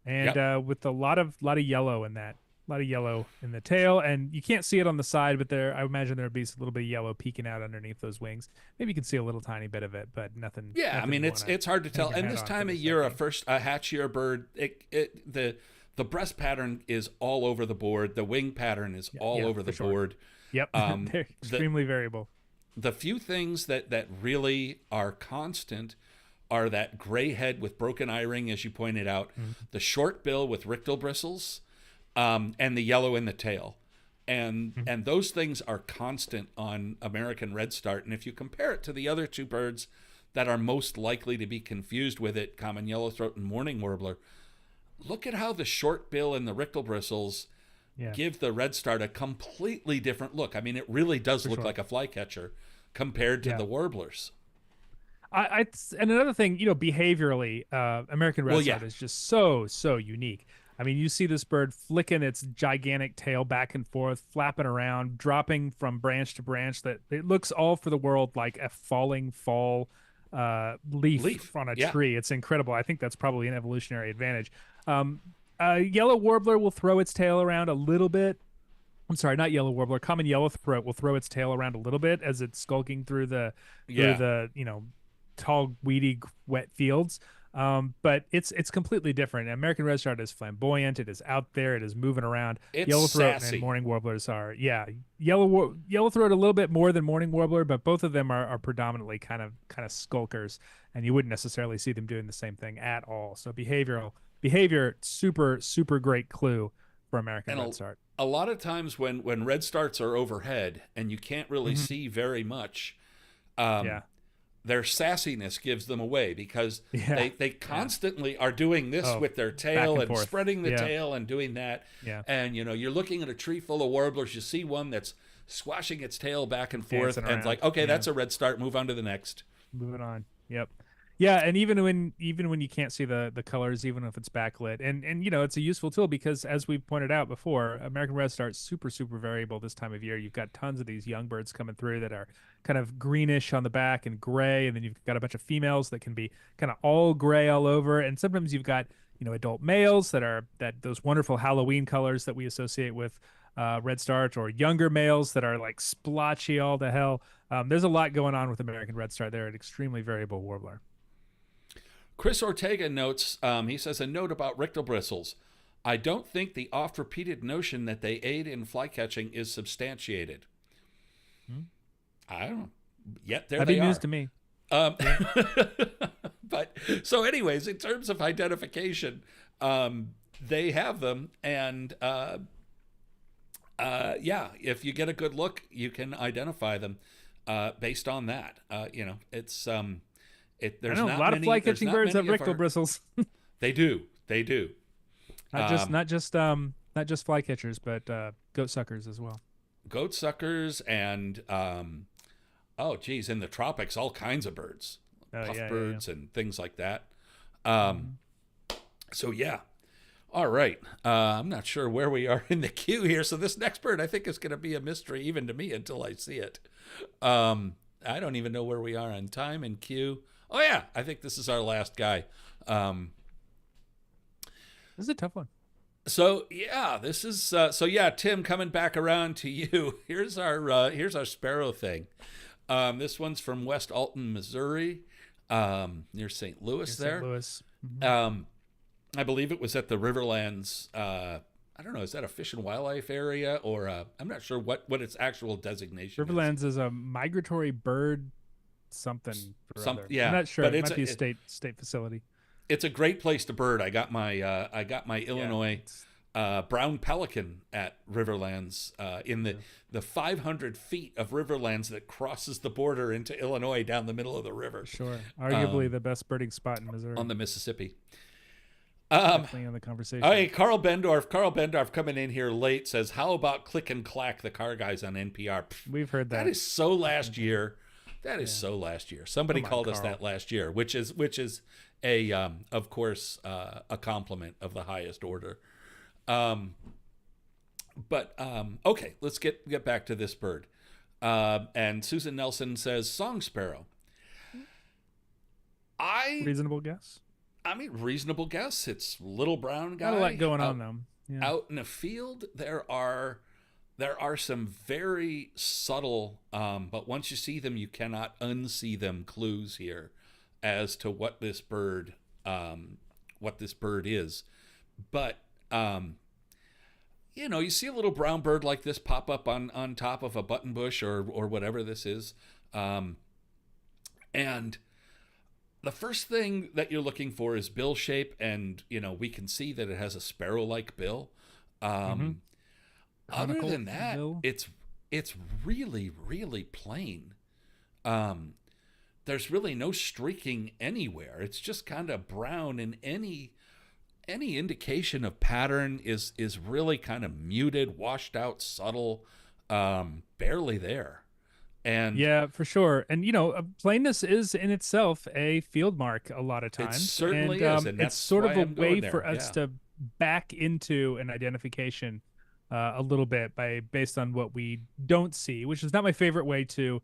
and with a lot of yellow in that. A lot of yellow in the tail, and you can't see it on the side, but I imagine there'd be a little bit of yellow peeking out underneath those wings. Maybe you can see a little tiny bit of it, but nothing. Yeah, nothing I mean it's hard to tell. And this time of year, a hatchier bird, the breast pattern is all over the board. The wing pattern is all over the board. Yep, they're extremely variable. The few things that really are constant are that gray head with broken eye ring, as you pointed out, the short bill with rictal bristles, and the yellow in the tail. And those things are constant on American Redstart. And if you compare it to the other two birds that are most likely to be confused with it, common yellowthroat and mourning warbler, look at how the short bill and the rictal bristles give the Redstart a completely different look. I mean, it really does look like a flycatcher compared to the warblers. And another thing, behaviorally, American Redstart is just so unique. I mean, you see this bird flicking its gigantic tail back and forth, flapping around, dropping from branch to branch. That it looks all for the world like a falling fall leaf on a tree. It's incredible. I think that's probably an evolutionary advantage. A yellow warbler will throw its tail around a little bit. I'm sorry, not yellow warbler. Common yellowthroat will throw its tail around a little bit as it's skulking through the tall, weedy, wet fields. But it's completely different. American Redstart is flamboyant. It is out there. It is moving around. It's Yellowthroat sassy. and mourning warblers are Yellowthroat a little bit more than mourning warbler, but both of them are predominantly kind of skulkers, and you wouldn't necessarily see them doing the same thing at all. So behavior, super great clue for American Redstart. A lot of times when Redstarts are overhead and you can't really see very much, their sassiness gives them away because they constantly are doing this with their tail and spreading the tail and doing that. Yeah. And, you're looking at a tree full of warblers. You see one that's squashing its tail back and forth. And it's like, okay, that's a Redstart. Move on to the next. Moving on. Yep. Yeah, and even when you can't see the colors, even if it's backlit, and it's a useful tool because, as we've pointed out before, American Redstart's super variable this time of year. You've got tons of these young birds coming through that are kind of greenish on the back and gray, and then you've got a bunch of females that can be kind of all gray all over, and sometimes you've got adult males that those wonderful Halloween colors that we associate with Redstart, or younger males that are like splotchy all to hell. There's a lot going on with American Redstart. They're an extremely variable warbler. Chris Ortega notes, he says, a note about rictal bristles. I don't think the oft-repeated notion that they aid in flycatching is substantiated. I don't know. Yet there they are. That'd be news to me. But so anyways, in terms of identification, they have them. And if you get a good look, you can identify them based on that. It's... there's a lot of fly-catching birds have rictal bristles. They do. Not just flycatchers, but goat suckers as well. Goat suckers and in the tropics, all kinds of birds, puffbirds and things like that. So yeah, all right. I'm not sure where we are in the queue here. So this next bird, I think, is going to be a mystery even to me until I see it. I don't even know where we are on time and queue. Oh, yeah, I think this is our last guy. This is a tough one. So, yeah, this is... Tim, coming back around to you. Here's our sparrow thing. This one's from West Alton, Missouri, near St. Louis there. St. Louis. I believe it was at the Riverlands... I don't know, is that a fish and wildlife area, or I'm not sure what its actual designation is. Riverlands is a migratory bird something or Some other. I'm yeah, not sure. but It might be a state facility. it's a great place to bird. I got my Yeah, Illinois it's brown pelican at Riverlands in the 500 feet of Riverlands that crosses the border into Illinois down the middle of the river for sure. Arguably the best birding spot in Missouri. on the Mississippi. Definitely in the conversation. Hey, Carl Bendorf coming in here late says, "How about Click and Clack, the car guys on NPR?" We've heard that. That is so last year. That is so last year. Somebody called us Carl. that last year, which is a of course a compliment of the highest order. Okay, let's get back to this bird. And Susan Nelson says song sparrow. Reasonable guess. I mean, reasonable guess. It's little brown guy. Not a lot going on though. Yeah. Out in the field, there are some very subtle, but once you see them, you cannot unsee them clues here as to what this bird is. But you see a little brown bird like this pop up on top of a button bush or whatever this is, and the first thing that you're looking for is bill shape, and we can see that it has a sparrow-like bill. Other than that, bill. it's really, really plain. There's really no streaking anywhere. It's just kind of brown, and any indication of pattern is really kind of muted, washed out, subtle, barely there. And yeah, for sure. And plainness is in itself a field mark a lot of it times. certainly and, is, and it's that's sort why of a I'm going way there. for us to back into an identification a little bit based on what we don't see, which is not my favorite way to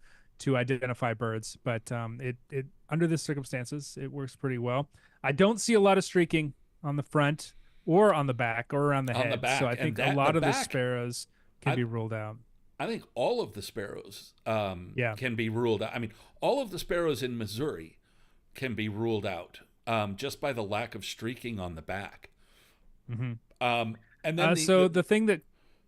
identify birds, but it under the circumstances it works pretty well. I don't see a lot of streaking on the front or on the back or around the On head, the back, so I and think that- a lot the of the back- sparrows can be ruled out. I think all of the sparrows can be ruled out. I mean, all of the sparrows in Missouri can be ruled out just by the lack of streaking on the back. And then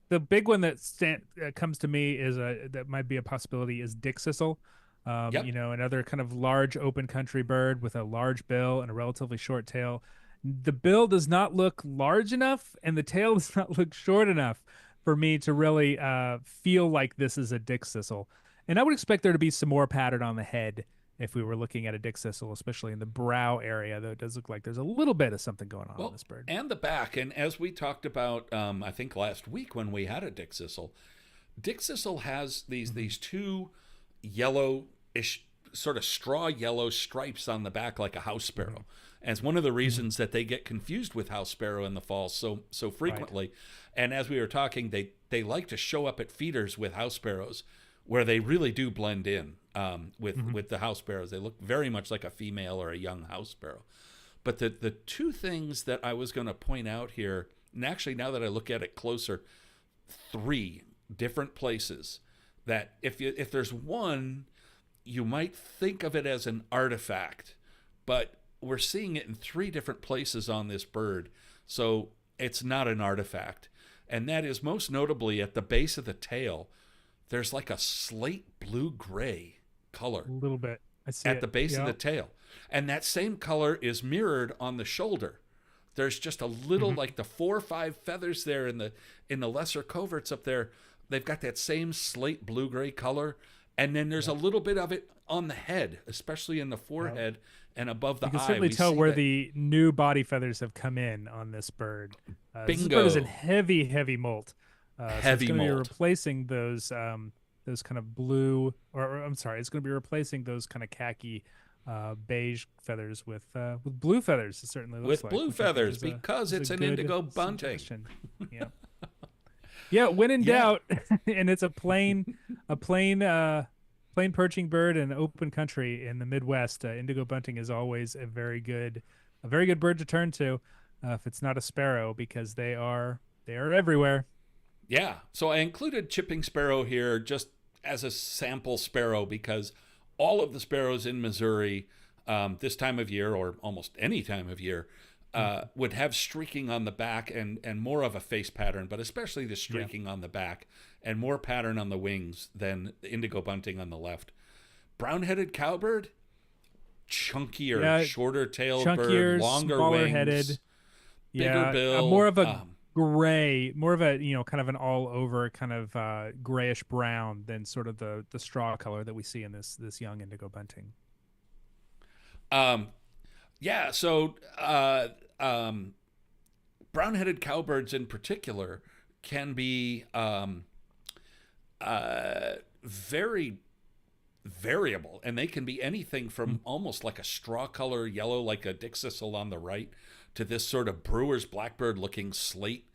the big one that comes to me is that might be a possibility is dickcissel. Yep. Another kind of large open country bird with a large bill and a relatively short tail. The bill does not look large enough, and the tail does not look short enough for me to really feel like this is a dickcissel. And I would expect there to be some more pattern on the head if we were looking at a dickcissel, especially in the brow area, though it does look like there's a little bit of something going on this bird. And the back. And as we talked about, I think last week when we had a dickcissel has these two yellow-ish, sort of straw yellow stripes on the back like a house sparrow. And it's one of the reasons that they get confused with house sparrow in the fall so frequently. Right. And as we were talking, they like to show up at feeders with house sparrows, where they really do blend in with the house sparrows. They look very much like a female or a young house sparrow. But the two things that I was going to point out here, and actually now that I look at it closer, 3 different places that if there's one, you might think of it as an artifact, but we're seeing it in 3 different places on this bird, so it's not an artifact. And that is most notably at the base of the tail. There's like a slate blue-gray color. A little bit. I see at the base of the tail. And that same color is mirrored on the shoulder. There's just a little, like the 4 or 5 feathers there in the lesser coverts up there. They've got that same slate blue-gray color. And then there's a little bit of it on the head, especially in the forehead and above the eye. You can certainly tell where the new body feathers have come in on this bird. This bird is in heavy, heavy molt. Heavy so it's going to be molt. replacing those kind of blue, or I'm sorry, it's going to be replacing those kind of khaki beige feathers with blue feathers. It certainly looks with like. blue feathers because it's an Indigo Bunting. Yeah. Yeah, when in doubt, and it's a plain perching bird in open country in the Midwest, Indigo Bunting is always a very good bird to turn to, if it's not a sparrow, because they are everywhere. Yeah, so I included chipping sparrow here just as a sample sparrow because all of the sparrows in Missouri this time of year, or almost any time of year, would have streaking on the back and more of a face pattern, but especially the Yeah. streaking on the back and more pattern on the wings than the Indigo Bunting on the left. Brown-headed cowbird, chunkier, Yeah, shorter-tailed bird, chunkier, longer smaller wings, headed. bigger Yeah, more bill. of a gray, more of a kind of an all over kind of grayish brown than sort of the straw color that we see in this young Indigo Bunting. Um, yeah, so brown-headed cowbirds in particular can be very variable, and they can be anything from almost like a straw color yellow, like a dickcissel on the right, to this sort of brewer's blackbird looking slate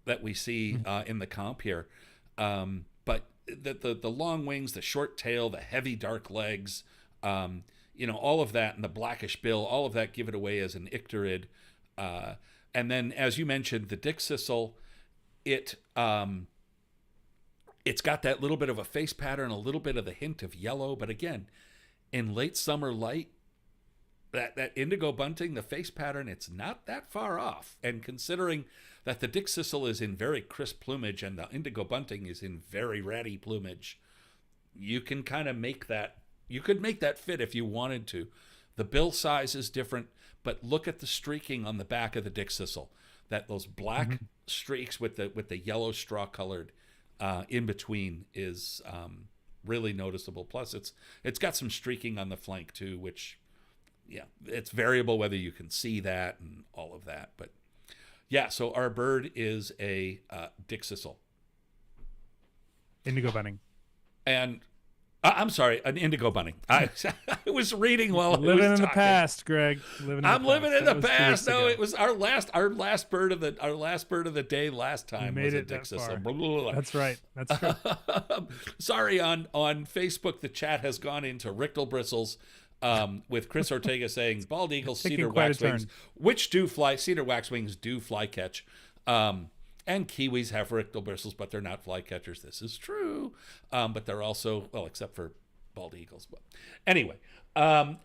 that we see in the comp here. But the long wings, the short tail, the heavy dark legs, all of that, and the blackish bill, all of that give it away as an icterid. And then, as you mentioned, the dickcissel, it's got that little bit of a face pattern, a little bit of the hint of yellow. But again, in late summer light, that Indigo Bunting, the face pattern, it's not that far off. And considering that the dickcissel is in very crisp plumage and the Indigo Bunting is in very ratty plumage, you can kind of make that. You could make that fit if you wanted to. The bill size is different, but look at the streaking on the back of the dickcissel. Those black streaks with the yellow straw colored in between is really noticeable. Plus, it's got some streaking on the flank too, which, yeah, it's variable whether you can see that and all of that. But yeah, so our bird is a dickcissel. Indigo Bunting. And I'm sorry, an Indigo Bunting. I was reading while I was living in talking. the past, Greg. I'm living in the past. No, ago. it was our last bird of the day last time made was a it that dickcissel. far. Blah, blah, blah. That's right. That's true. Sorry, on Facebook the chat has gone into Richtel bristles. With Chris Ortega saying bald eagles, cedar waxwings, which do fly. Cedar waxwings do fly catch. And kiwis have Richtel bristles, but they're not flycatchers. This is true. But they're also, well, except for bald eagles. But anyway. And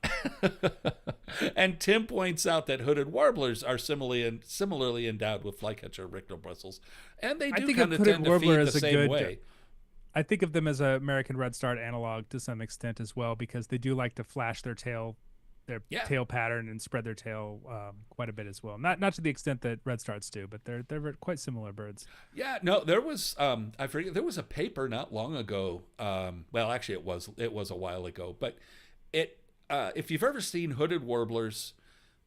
Tim points out that hooded warblers are similarly endowed with flycatcher Richtel bristles. And they do kind of tend to feed the same way. I think of them as an American Redstart analog to some extent as well, because they do like to flash their tail pattern and spread their tail quite a bit as well. Not to the extent that Redstarts do, but they're quite similar birds. Yeah, no, there was I forget, there was a paper not long ago. Well, actually, it was a while ago, but if you've ever seen hooded warblers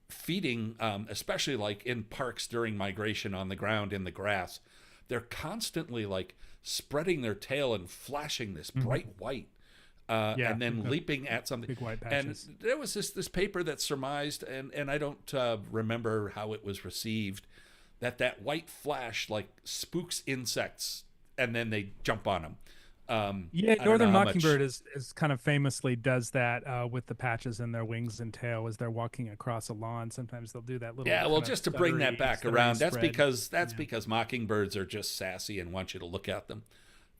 feeding, especially like in parks during migration on the ground in the grass, they're constantly like spreading their tail and flashing this bright white. And then leaping at something. Big white patches. And there was this paper that surmised, and I don't remember how it was received, that white flash like spooks insects, and then they jump on them. Northern mockingbird is kind of famously does that with the patches in their wings and tail as they're walking across a lawn. Sometimes they'll do that little. Yeah, well, just to bring that back around, that's spread. because mockingbirds are just sassy and want you to look at them.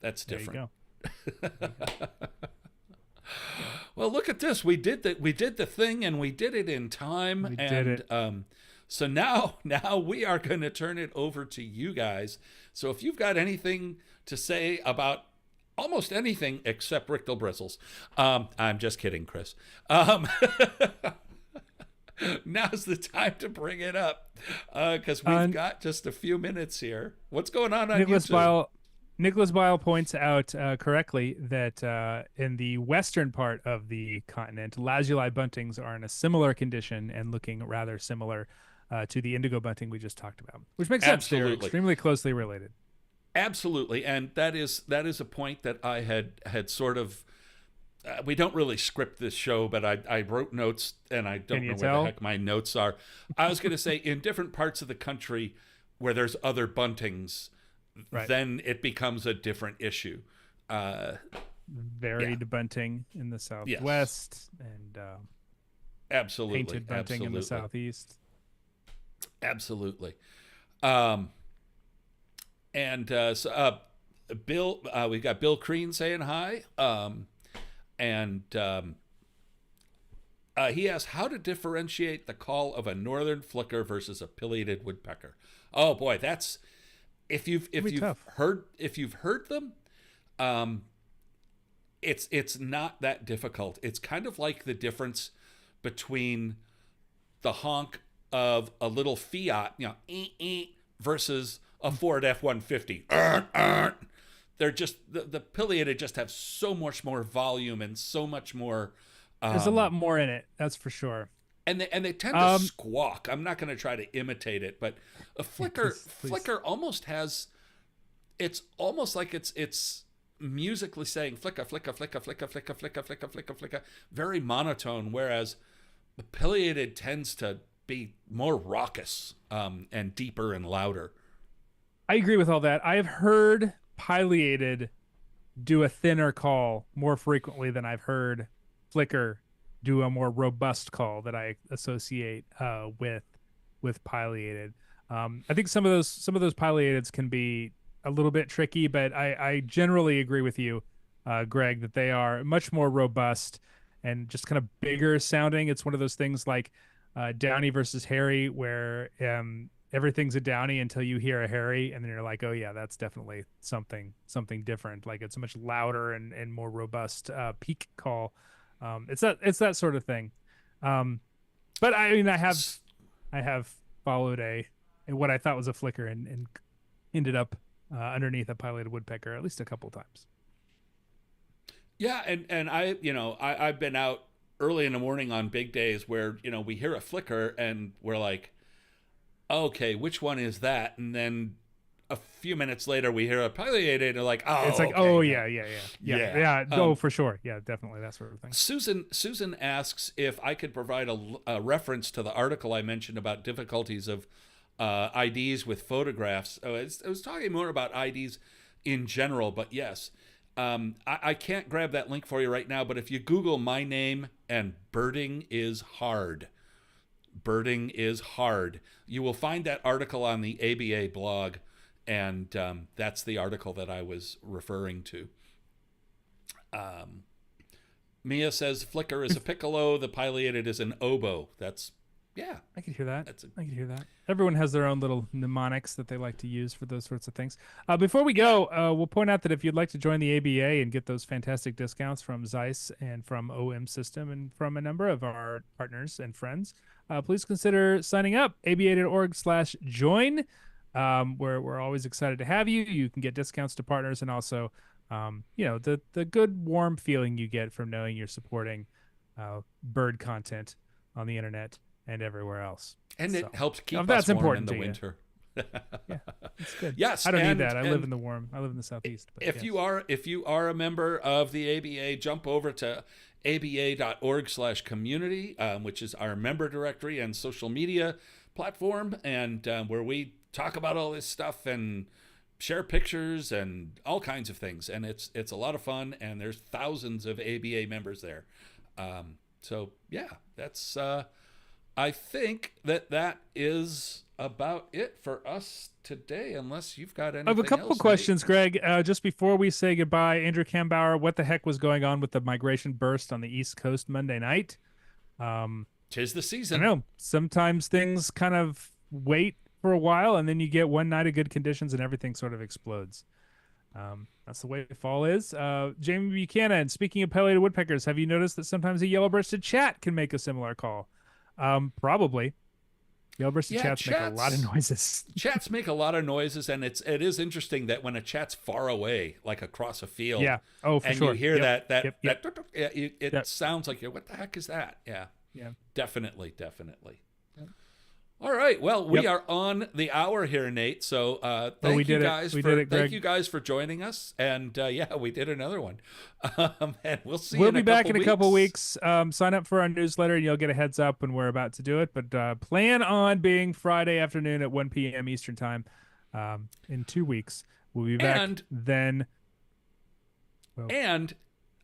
That's different. There you go. Well, look at this. We did the thing, and we did it in time. We did it. So now we are going to turn it over to you guys. So if you've got anything to say about almost anything except Richtel bristles, I'm just kidding, Chris. Now's the time to bring it up because we've got just a few minutes here. What's going on YouTube? Nicholas Bile points out correctly that in the western part of the continent, lazuli buntings are in a similar condition and looking rather similar to the indigo bunting we just talked about, which makes sense. They're extremely closely related. Absolutely, and that is a point that I had sort of. We don't really script this show, but I wrote notes, and I don't know where the heck my notes are. I was going to say, in different parts of the country where there's other buntings, then it becomes a different issue. Varied bunting in the southwest, and absolutely painted bunting in the southeast. Absolutely. Bill, we've got Bill Crean saying hi. And He asks how to differentiate the call of a northern flicker versus a pileated woodpecker. Oh boy, that's if you've tough. heard them, it's not that difficult. It's kind of like the difference between the honk of a little Fiat, versus a Ford F-150. They're just the pileated just have so much more volume and so much more. There's a lot more in it, that's for sure. And they tend to squawk. I'm not going to try to imitate it, but a flicker flicker almost has. It's almost like it's musically saying flicka flicka flicka flicka flicka flicka flicka flicka flicka, very monotone. Whereas the pileated tends to be more raucous and deeper and louder. I agree with all that. I've heard pileated do a thinner call more frequently than I've heard flicker do a more robust call that I associate with pileated. I think some of those pileateds can be a little bit tricky, but I generally agree with you, Greg, that they are much more robust and just kind of bigger sounding. It's one of those things like Downy versus Hairy, where everything's a Downy until you hear a Hairy, and then you're like, oh yeah, that's definitely something different. Like it's a much louder and more robust peak call. It's that sort of thing. But I mean, I have followed a what I thought was a flicker and ended up underneath a pileated woodpecker at least a couple times. Yeah, and I've been out early in the morning on big days where we hear a flicker and we're like, okay, which one is that? And then a few minutes later we hear a pileated and like, oh, it's like, okay, oh yeah. No, for sure, yeah, definitely that sort of thing. Susan asks if I could provide a reference to the article I mentioned about difficulties of IDs with photographs. I was talking more about IDs in general, but yes. I can't grab that link for you right now, but if you Google my name and birding is hard, you will find that article on the ABA blog, and that's the article that I was referring to. Mia says flicker is a piccolo, the pileated is an oboe. I could hear that. I could hear that. Everyone has their own little mnemonics that they like to use for those sorts of things. Before we go, we'll point out that if you'd like to join the ABA and get those fantastic discounts from Zeiss and from OM System and from a number of our partners and friends, please consider signing up. aba.org/join. We're always excited to have you. You can get discounts to partners and also, the good warm feeling you get from knowing you're supporting bird content on the internet and everywhere else. And it helps keep us that's warm important in the winter. Yeah, it's good. Yes, I don't need that. I live in the warm. I live in the southeast. But if you are a member of the ABA, jump over to aba.org/community, which is our member directory and social media platform, and where we talk about all this stuff and share pictures and all kinds of things. And it's a lot of fun, and there's thousands of ABA members there. So yeah, that's. I think that is about it for us today, unless you've got anything else. I have a couple of questions, Greg. Just before we say goodbye, Andrew Kambauer, what the heck was going on with the migration burst on the East Coast Monday night? 'Tis the season. I know. Sometimes things kind of wait for a while, and then you get one night of good conditions, and everything sort of explodes. That's the way fall is. Jamie Buchanan, speaking of pileated woodpeckers, have you noticed that sometimes a yellow-breasted chat can make a similar call? Probably. Yellow-breasted chats make a lot of noises. Chats make a lot of noises, and it is interesting that when a chat's far away, like across a field, for sure, you hear that it sounds like, what the heck is that? Yeah, definitely. All right, well, we are on the hour here, Nate. So thank you guys for joining us, and we did another one, and we'll see. We'll be back in a couple weeks. Sign up for our newsletter, and you'll get a heads up when we're about to do it. But plan on being Friday afternoon at 1 p.m. Eastern time. In 2 weeks, we'll be back then. And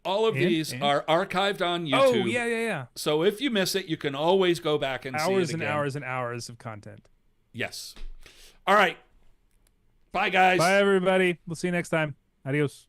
all of these are archived on YouTube. Oh, yeah. So if you miss it, you can always go back and see it again. Hours and hours and hours of content. Yes. All right. Bye, guys. Bye, everybody. We'll see you next time. Adios.